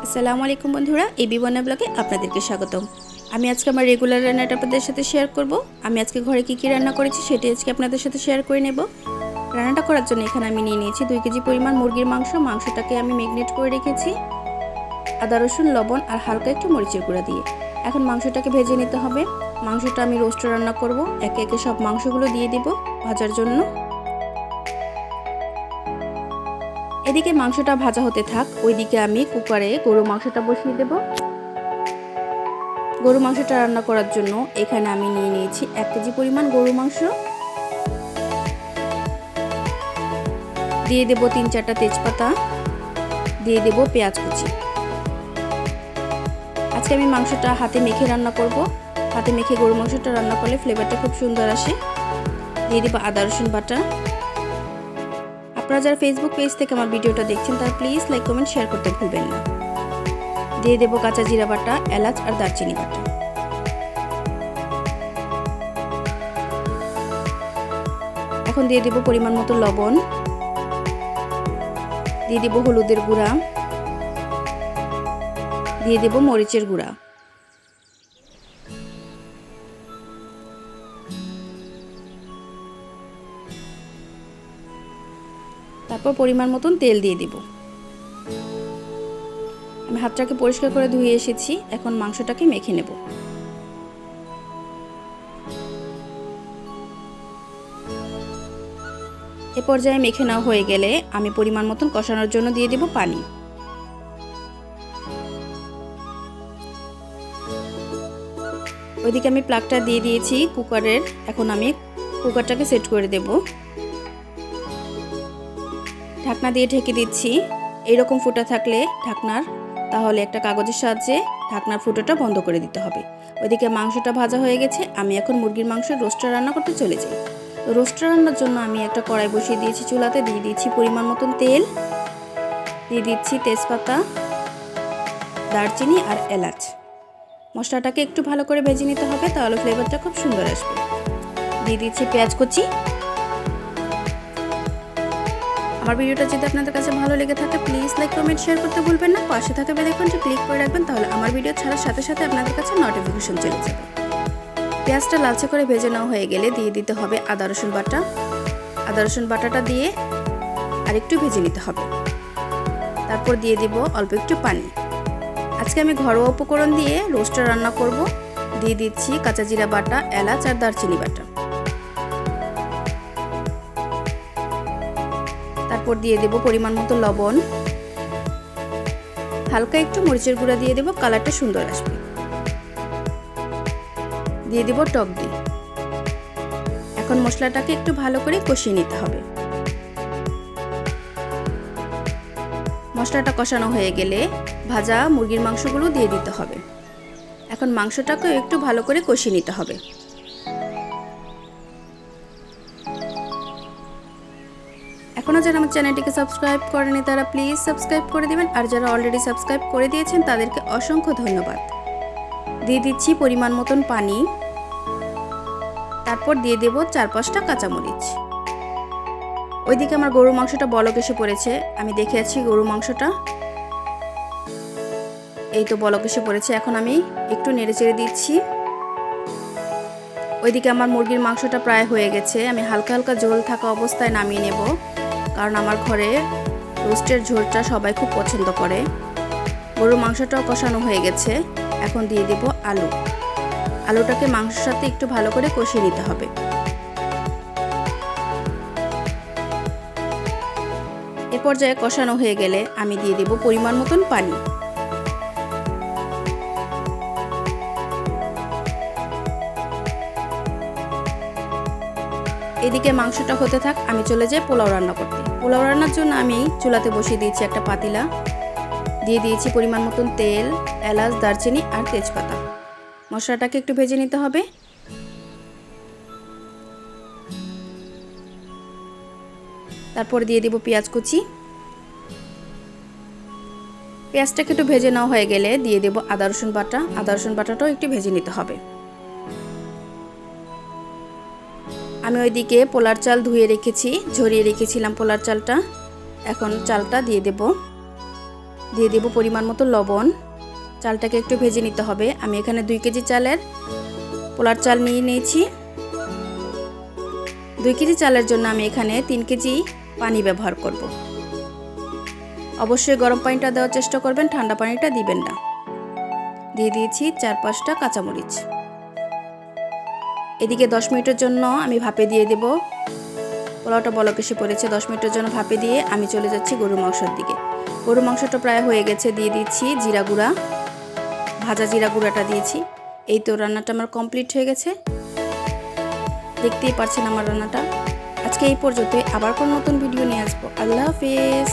আসসালামু আলাইকুম বন্ধুরা, এবি বন্যা ব্লগে আপনাদেরকে স্বাগতম। আমি আজকে আমার রেগুলার রান্নাটা আপনাদের সাথে শেয়ার করব। আমি আজকে ঘরে কি রান্না করেছি সেটি আজকে আপনাদের সাথে শেয়ার করে নেব। রান্নাটা করার জন্য এখানে আমি নিয়ে নিয়েছি 2 কেজি পরিমাণ মুরগির মাংস। মাংসটাকে আমি ম্যারিনেট করে রেখেছি আদা রসুন লবণ আর হালকা একটু মরিচের গুঁড়া দিয়ে। এখন মাংসটাকে ভেজে নিতে হবে। মাংসটা আমি রোস্টে রান্না করব। একে একে সব মাংসগুলো দিয়ে দিব ভাজার জন্য। এদিকে মাংসটা ভাজা হতে থাক, ওইদিকে আমি কুকারে গরু মাংসটা বসিয়ে দেব। গরু মাংসটা রান্না করার জন্য এখানে আমি নিয়ে নিয়েছি 1 কেজি পরিমাণ গরু মাংস। দিয়ে দেব 3-4টা তেজপাতা, দিয়ে দেব পেঁয়াজ কুচি। আজকে আমি মাংসটা হাতে মেখে রান্না করব। হাতে মেখে গরু মাংসটা রান্না করলে ফ্লেভারটা খুব সুন্দর আসে। দিয়ে দেব আদা রসুন বাটা। আপনারা যারা ফেসবুক পেজ থেকে আমার ভিডিওটা দেখছেন তারা প্লিজ লাইক কমেন্ট শেয়ার করতে ভুলবেন না। দিয়ে দেব কাঁচা জিরা বাটা, এলাচ আর দারচিনি বাটা। এখন দিয়ে দেব পরিমাণ মতো লবণ, দিয়ে দেব হলুদের গুঁড়া, দিয়ে দেব মরিচের গুঁড়া। তারপর পরিমাণ মতন তেল দিয়ে দেব। আমি হাতটাকে পরিষ্কার করে ধুয়ে এসেছি। এখন মাংসটাকে মেখে নেব। এ পর্যায়ে মেখে নেওয়া হয়ে গেলে আমি পরিমাণ মতন কষানোর জন্য দিয়ে দেব পানি। ওইদিকে আমি প্লাগটা দিয়ে দিয়েছি কুকারের। এখন আমি কুকারটাকে সেট করে দেব। ঢাকনা দিয়ে ঢেকে দিচ্ছি। এইরকম ফুটা থাকলে ঢাকনার, তাহলে একটা কাগজের সাহায্যে ঢাকনার ফুটোটা বন্ধ করে দিতে হবে। ওইদিকে মাংসটা ভাজা হয়ে গেছে। আমি এখন মুরগির মাংসের রোস্টটা রান্না করতে চলে যাই। তো রোস্টটা রান্নার জন্য আমি একটা কড়াই বসিয়ে দিয়েছি চুলাতে। দিয়ে দিচ্ছি পরিমাণ মতন তেল, দিয়ে দিচ্ছি তেজপাতা, দারচিনি আর এলাচ। মশলাটাকে একটু ভালো করে ভেজে নিতে হবে, তাহলে ফ্লেভারটা খুব সুন্দর আসবে। দিয়ে দিচ্ছি পেঁয়াজ কুচি। আমার ভিডিওটা যদি আপনাদের কাছে ভালো লেগে থাকে প্লিজ লাইক কমেন্ট শেয়ার করতে ভুলবেন না। পাশে থাকা বেল আইকনটি ক্লিক করে রাখবেন, তাহলে আমার ভিডিও ছাড়ার সাথে সাথে আপনাদের কাছে নোটিফিকেশন চলে যাবে। পেঁয়াজটা লালচে করে ভেজে নেওয়া হয়ে গেলে দিয়ে দিতে হবে আদা রসুন বাটা। আদা রসুন বাটাটা দিয়ে আর একটু ভেজে নিতে হবে। তারপর দিয়ে দিব অল্প একটু পানি। আজকে আমি ঘরোয়া উপকরণ দিয়ে রোস্টটা রান্না করব। দিয়ে দিচ্ছি কাঁচা জিরা বাটা, এলাচ আর দারচিনি বাটা। তারপর দিয়ে দেব পরিমাণ মতো লবণ, হালকা একটু মরিচের গুঁড়া দিয়ে দেব, কালারটা সুন্দর আসবে। দিয়ে দেব টক দই। এখন মশলাটাকে একটু ভালো করে কষিয়ে নিতে হবে। মশলাটা কষানো হয়ে গেলে ভাজা মুরগির মাংসগুলো দিয়ে দিতে হবে। এখন মাংসটাকে একটু ভালো করে কষিয়ে নিতে হবে। এখনও যারা আমার চ্যানেলটিকে সাবস্ক্রাইব করেনি তারা প্লিজ সাবস্ক্রাইব করে দিবেন, আর যারা অলরেডি সাবস্ক্রাইব করে দিয়েছেন তাদেরকে অসংখ্য ধন্যবাদ। দিয়ে দিচ্ছি পরিমাণ মতন পানি। তারপর দিয়ে দেব 4-5টা কাঁচামরিচ। ওইদিকে আমার গরুর মাংসটা বলক এসে পড়েছে। আমি দেখে আছি গরুর মাংসটা, এই তো বলক এসে পড়েছে। এখন আমি একটু নেড়ে চেড়ে দিচ্ছি। ওইদিকে আমার মুরগির মাংসটা প্রায় হয়ে গেছে। আমি হালকা হালকা ঝোল থাকা অবস্থায় নামিয়ে নেব, কারণ আমার ঘরে রোস্টের ঝোলটা সবাই খুব পছন্দ করে। গরুর মাংসটাও কষানো হয়ে গেছে। এখন দিয়ে দেব আলু। আলুটাকে মাংসের সাথে একটু ভালো করে কষিয়ে নিতে হবে। এ পর্যায়ে কষানো হয়ে গেলে আমি দিয়ে দেব পরিমাণ মতন পানি। এদিকে মাংসটা হতে থাক, আমি চলে যাই পোলাও রান্না করতে। পোলাও রান্নার জন্য আমি চুলাতে বসিয়ে দিয়েছি একটা পাতিলা। দিয়ে দিয়েছি পরিমাণ মতন তেল, এলাচ, দারচিনি আর তেজপাতা। মশলাটাকে একটু ভেজে নিতে হবে। তারপর দিয়ে দেব পেঁয়াজ কুচি। পেঁয়াজটাকে একটু ভেজে নেওয়া হয়ে গেলে দিয়ে দেব আদা রসুন বাটা। আদা রসুন বাটাটাও একটু ভেজে নিতে হবে। আমি ওইদিকে পোলার চাল ধুয়ে রেখেছি, ঝরিয়ে রেখেছিলাম পোলার চালটা। এখন চালটা দিয়ে দেব। দিয়ে দেব পরিমাণ মতো লবণ। চালটাকে একটু ভেজে নিতে হবে। আমি এখানে 2 কেজি চালের পোলার চাল নিয়ে নিয়েছি। 2 কেজি চালের জন্য আমি এখানে 3 কেজি পানি ব্যবহার করব। অবশ্যই গরম পানিটা দেওয়ার চেষ্টা করবেন, ঠান্ডা পানিটা দিবেন না। দিয়ে দিয়েছি 4-5টা কাঁচামরিচ। এদিকে 10 মিনিটের জন্য আমি ভাপে দিয়ে দেব। পোলাওটা বলক এসে পড়েছে। 10 মিনিটের জন্য ভাপে দিয়ে আমি চলে যাচ্ছি গরুর মাংসের দিকে। গরুর মাংসটা প্রায় হয়ে গেছে। দিয়ে দিচ্ছি জিরা গুঁড়া, ভাজা জিরা গুঁড়াটা দিয়েছি। এই তো রান্নাটা আমার কমপ্লিট হয়ে গেছে। দেখতেই পাচ্ছেন আমার রান্নাটা। আজকে এই পর্যন্ত, আবার কোন নতুন ভিডিও নিয়ে আসবো। আল্লাহ হাফেজ।